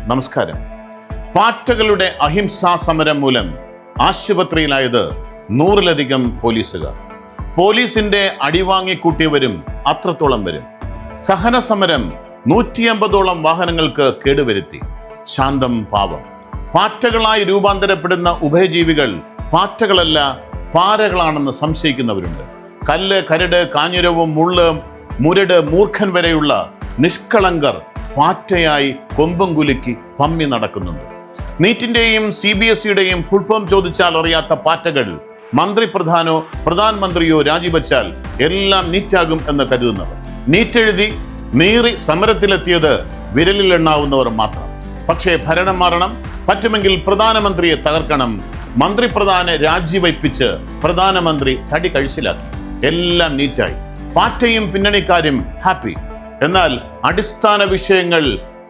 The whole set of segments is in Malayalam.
നമസ്കാരം. പാറ്റകളുടെ അഹിംസാ സമരം മൂലം ആശുപത്രിയിലായത് 100-ലധികം പോലീസുകാർ. പോലീസിന്റെ അടിവാങ്ങിക്കൂട്ടിയവരും അത്രത്തോളം വരും. സഹന സമരം 150ഓളം വാഹനങ്ങൾക്ക് കേടുവരുത്തി. ശാന്തം പാവം. പാറ്റകളായി രൂപാന്തരപ്പെടുന്ന ഉഭയജീവികൾ പാറ്റകളല്ല പാരകളാണെന്ന് സംശയിക്കുന്നവരുണ്ട്. കല്ല്, കരട്, കാഞ്ഞിരവും, മുള്ള്, മുരട്, മൂർഖൻ വരെയുള്ള നിഷ്കളങ്കർ പാറ്റയായി കൊമ്പും കുലുക്കി പമ്മി നടക്കുന്നുണ്ട്. നീറ്റിന്റെയും CBSEയുടെയും ഫുൾ ഫോം ചോദിച്ചാൽ അറിയാത്ത പാറ്റകൾ മന്ത്രിപ്രധാനോ പ്രധാനമന്ത്രിയോ രാജിവെച്ചാൽ എല്ലാം നീറ്റാകും എന്ന് കരുതുന്നവർ. നീറ്റെഴുതി നീറി സമരത്തിലെത്തിയത് വിരലിൽ എണ്ണാവുന്നവർ മാത്രം. പക്ഷേ ഭരണം മാറണം, പറ്റുമെങ്കിൽ പ്രധാനമന്ത്രിയെ തകർക്കണം, മന്ത്രിപ്രധാനെ രാജിവയ്പ്പിച്ച് പ്രധാനമന്ത്രി തടി കഴിച്ചിലാക്കി. എല്ലാം നീറ്റായി. പാറ്റയും പിന്നണിക്കാരും ഹാപ്പി. എന്നാൽ അടിസ്ഥാന വിഷയങ്ങൾ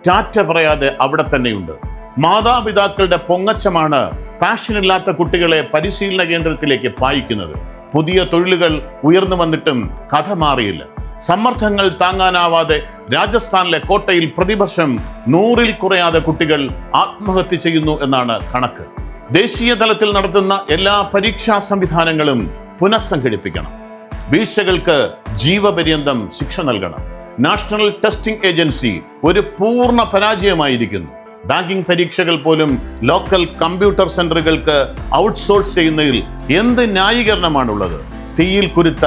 ടാറ്റ പറയാതെ അവിടെ തന്നെയുണ്ട്. മാതാപിതാക്കളുടെ പൊങ്ങച്ചമാണ് പാഷനില്ലാത്ത കുട്ടികളെ പരിശീലന കേന്ദ്രത്തിലേക്ക് പായിക്കുന്നത്. പുതിയ തൊഴിലുകൾ ഉയർന്നു വന്നിട്ടും കഥ മാറിയില്ല. സമ്മർദ്ദങ്ങൾ താങ്ങാനാവാതെ രാജസ്ഥാനിലെ കോട്ടയിൽ പ്രതിവർഷം 100-ൽ കുറയാതെ കുട്ടികൾ ആത്മഹത്യ ചെയ്യുന്നു എന്നാണ് കണക്ക്. ദേശീയ തലത്തിൽ നടത്തുന്ന എല്ലാ പരീക്ഷാ സംവിധാനങ്ങളും പുനഃസംഘടിപ്പിക്കണം. വീഴ്ചകൾക്ക് ജീവപര്യന്തം ശിക്ഷ നൽകണം. നാഷണൽ ടെസ്റ്റിംഗ് ഏജൻസി ഒരു പൂർണ്ണ പരാജയമായിരിക്കുന്നു. ബാങ്കിംഗ് പരീക്ഷകൾ പോലും ലോക്കൽ കമ്പ്യൂട്ടർ സെന്ററുകൾക്ക് ഔട്ട്സോഴ്സ് ചെയ്യുന്നതിൽ എന്ത് ന്യായീകരണമാണുള്ളത്? തീയിൽ കുരുത്ത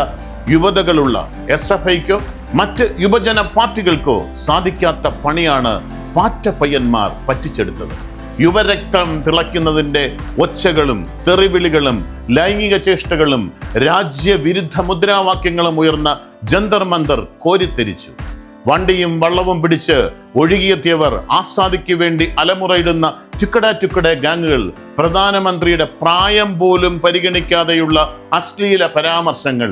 യുവതകളുള്ള SFIക്കോ മറ്റ് യുവജന പാർട്ടികൾക്കോ സാധിക്കാത്ത പണിയാണ് പാറ്റ പയ്യന്മാർ പറ്റിച്ചെടുത്തത്. യുവരക്തം തിളയ്ക്കുന്നതിന്റെ ഒച്ചകളും തെറിവിളികളും ലൈംഗിക ചേഷ്ടകളും രാജ്യവിരുദ്ധ മുദ്രാവാക്യങ്ങളും ഉയർന്ന ജന്തർ മന്തർ കോരിത്തെരിച്ചു. വണ്ടിയും വള്ളവും പിടിച്ച് ഒഴുകിയെത്തിയവർ ആസാദിക്ക് വേണ്ടി അലമുറയിടുന്ന ചുക്കട ഗാങ്ങുകൾ, പ്രധാനമന്ത്രിയുടെ പ്രായം പോലും പരിഗണിക്കാതെയുള്ള അശ്ലീല പരാമർശങ്ങൾ,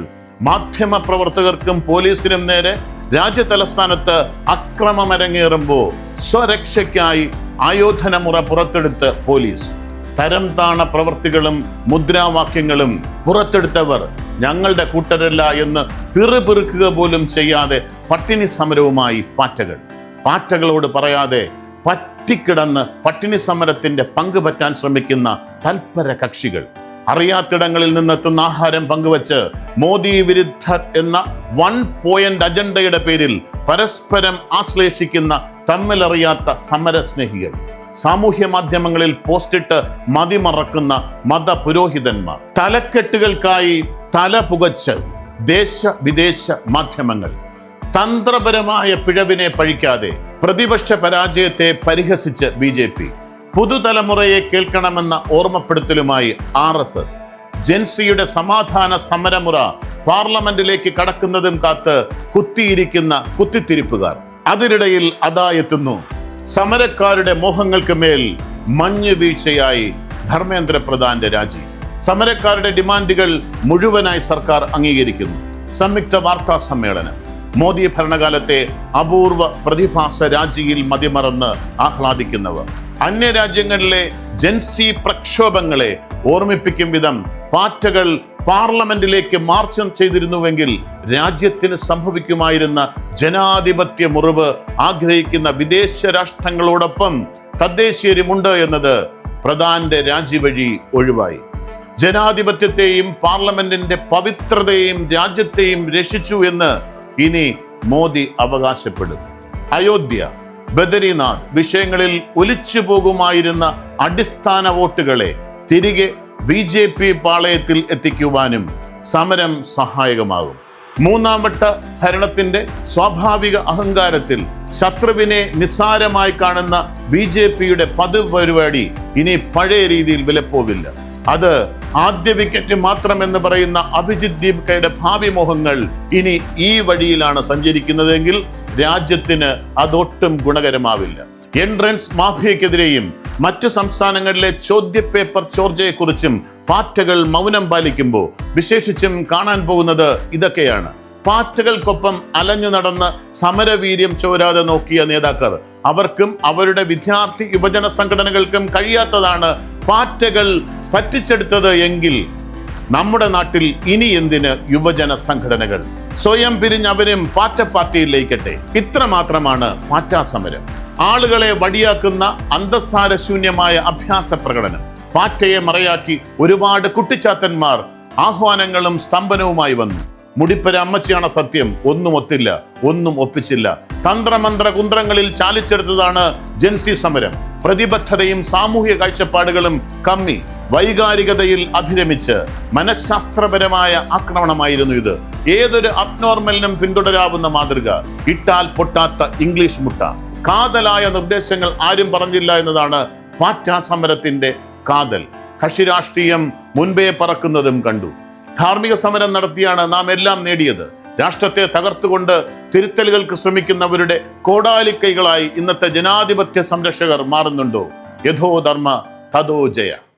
മാധ്യമ പ്രവർത്തകർക്കും പോലീസിനും നേരെ രാജ്യതലസ്ഥാനത്ത് അക്രമമരങ്ങേറുമ്പോൾ സ്വരക്ഷയ്ക്കായി ആയോധനമുറ പുറത്തെടുത്ത് പോലീസ്. തരം താണ പ്രവർത്തികളും മുദ്രാവാക്യങ്ങളും പുറത്തെടുത്തവർ ഞങ്ങളുടെ കൂട്ടരല്ല എന്ന് പിറുപിറുക്കുക പോലും ചെയ്യാതെ പട്ടിണി സമരവുമായി പാറ്റകളോട് പറയാതെ പറ്റിക്കിടന്ന് പട്ടിണി സമരത്തിന്റെ പങ്ക് പറ്റാൻ ശ്രമിക്കുന്ന തൽപര കക്ഷികൾ. അറിയാത്തിടങ്ങളിൽ നിന്നെത്തുന്ന ആഹാരം പങ്കുവച്ച് മോദി വിരുദ്ധർ എന്ന 1 പോയിന്റ് അജണ്ടയുടെ പേരിൽ പരസ്പരം ആശ്ലേഷിക്കുന്ന തമ്മിലറിയാത്ത സമരസ്നേഹികൾ. സാമൂഹ്യ മാധ്യമങ്ങളിൽ പോസ്റ്റിട്ട് മതിമറക്കുന്ന മതപുരോഹിതന്മാർ. തലക്കെട്ടുകൾക്കായി തല പുകച്ച് ദേശ വിദേശ മാധ്യമങ്ങൾ. തന്ത്രപരമായ പിഴവിനെ പഴിക്കാതെ പ്രതിപക്ഷ പരാജയത്തെ പരിഹസിച്ച് BJP. പുതുതലമുറയെ കേൾക്കണമെന്ന ഓർമ്മപ്പെടുത്തലുമായി RSS. ജെൻസിയുടെ സമാധാന സമരമുറ പാർലമെന്റിലേക്ക് കടക്കുന്നതും കാത്ത് കുത്തിയിരിക്കുന്ന കുത്തിത്തിരിപ്പുകാർ. അതിനിടയിൽ അതാ എത്തുന്നു സമരക്കാരുടെ മോഹങ്ങൾക്ക് മേൽ മഞ്ഞു വീഴ്ചയായി ധർമ്മേന്ദ്ര പ്രധാന്റെ രാജി. സമരക്കാരുടെ ഡിമാൻഡുകൾ മുഴുവനായി സർക്കാർ അംഗീകരിക്കുന്നു. സംയുക്ത വാർത്താ സമ്മേളനം. മോദി ഭരണകാലത്തെ അപൂർവ പ്രതിഭാസ രാജിയിൽ മതിമറന്ന് ആഹ്ലാദിക്കുന്നവർ. അന്യരാജ്യങ്ങളിലെ ജൻസി പ്രക്ഷോഭങ്ങളെ ഓർമ്മിപ്പിക്കും വിധം പാറ്റകൾ പാർലമെന്റിലേക്ക് മാർച്ച് ചെയ്തിരുന്നുവെങ്കിൽ രാജ്യത്തിന് സംഭവിക്കുമായിരുന്ന ജനാധിപത്യ മുറിവ് ആഗ്രഹിക്കുന്ന വിദേശ രാഷ്ട്രങ്ങളോടൊപ്പം തദ്ദേശീയരുമുണ്ട് എന്നത് പ്രധാന്റെ രാജിവഴി ഒഴിവായി. ജനാധിപത്യത്തെയും പാർലമെന്റിന്റെ പവിത്രതയെയും രാജ്യത്തെയും രക്ഷിച്ചു എന്ന് ഇനി മോദി അവകാശപ്പെടും. അയോധ്യ, ബദരിനാഥ് വിഷയങ്ങളിൽ ഒലിച്ചു പോകുമായിരുന്ന അടിസ്ഥാന വോട്ടുകളെ തിരികെ BJP പാളയത്തിൽ എത്തിക്കുവാനും സമരം സഹായകമാകും. 3ാം വട്ട ഭരണത്തിന്റെ സ്വാഭാവിക അഹങ്കാരത്തിൽ ശത്രുവിനെ നിസ്സാരമായി കാണുന്ന BJPയുടെ പതിവ് പരിപാടി ഇനി പഴയ രീതിയിൽ വിലപ്പോവില്ല. അത് ആദ്യ വിക്കറ്റ് മാത്രമെന്ന് പറയുന്ന അഭിജിത് ദീപ്കയുടെ ഭാവി മോഹങ്ങൾ ഇനി ഈ വഴിയിലാണ് സഞ്ചരിക്കുന്നതെങ്കിൽ രാജ്യത്തിന് അതൊട്ടും ഗുണകരമാവില്ല. എൻട്രൻസ് മാഫിയക്കെതിരെയും മറ്റു സംസ്ഥാനങ്ങളിലെ ചോദ്യപേപ്പർ ചോർച്ചയെക്കുറിച്ചും പാറ്റകൾ മൗനം പാലിക്കുമ്പോൾ വിശേഷിച്ചും കാണാൻ പോകുന്നത് ഇതൊക്കെയാണ്. പാറ്റകൾക്കൊപ്പം അലഞ്ഞു നടന്ന് സമരവീര്യം ചോരാതെ നോക്കിയ നേതാക്കൾ, അവർക്കും അവരുടെ വിദ്യാർത്ഥി യുവജന സംഘടനകൾക്കും കഴിയാത്തതാണ് പാറ്റകൾ പറ്റിച്ചെടുത്തത് എങ്കിൽ നമ്മുടെ നാട്ടിൽ ഇനി എന്തിന് യുവജന സംഘടനകൾ? സ്വയം പിരിഞ്ഞവരും പാറ്റ പാർട്ടിയിൽ ലയിക്കട്ടെ. ഇത്ര മാത്രമാണ് പാറ്റാ സമരം. ആളുകളെ വടിയാക്കുന്ന അന്തസ്സാരശൂന്യമായ അഭ്യാസ പ്രകടനം. പാറ്റയെ മറയാക്കി ഒരുപാട് കുട്ടിച്ചാത്തന്മാർ ആഹ്വാനങ്ങളും സ്തംഭനവുമായി വന്നു. മുടിപ്പര അമ്മച്ചിയാണ് സത്യം, ഒന്നും ഒത്തില്ല, ഒന്നും ഒപ്പിച്ചില്ല. തന്ത്രമന്ത്ര കുന്ത്രങ്ങളിൽ ചാലിച്ചെടുത്തതാണ് ജൻസി സമരം. പ്രതിബദ്ധതയും സാമൂഹ്യ കാഴ്ചപ്പാടുകളും കമ്മി വൈകാരികതയിൽ അഭിരമിച്ച് മനഃശാസ്ത്രപരമായ ആക്രമണമായിരുന്നു ഇത്. ഏതൊരു അബ്നോർമലിനും പിന്തുടരാവുന്ന മാതൃക. ഇട്ടാൽ പൊട്ടാത്ത ഇംഗ്ലീഷ് മുട്ട. കാതലായ നിർദ്ദേശങ്ങൾ ആരും പറഞ്ഞില്ല എന്നതാണ് പാറ്റ സമരത്തിന്റെ കാതൽ. കക്ഷി രാഷ്ട്രീയം മുൻപേ പറക്കുന്നതും കണ്ടു. ധാർമ്മിക സമരം നടത്തിയാണ് നാം എല്ലാം നേടിയത്. രാഷ്ട്രത്തെ തകർത്തുകൊണ്ട് തിരുത്തലുകൾക്ക് ശ്രമിക്കുന്നവരുടെ കോടാലിക്കൈകളായി ഇന്നത്തെ ജനാധിപത്യ സംരക്ഷകർ മാറുന്നുണ്ടോ? യഥോ ധർമ്മ തഥോ ജയ.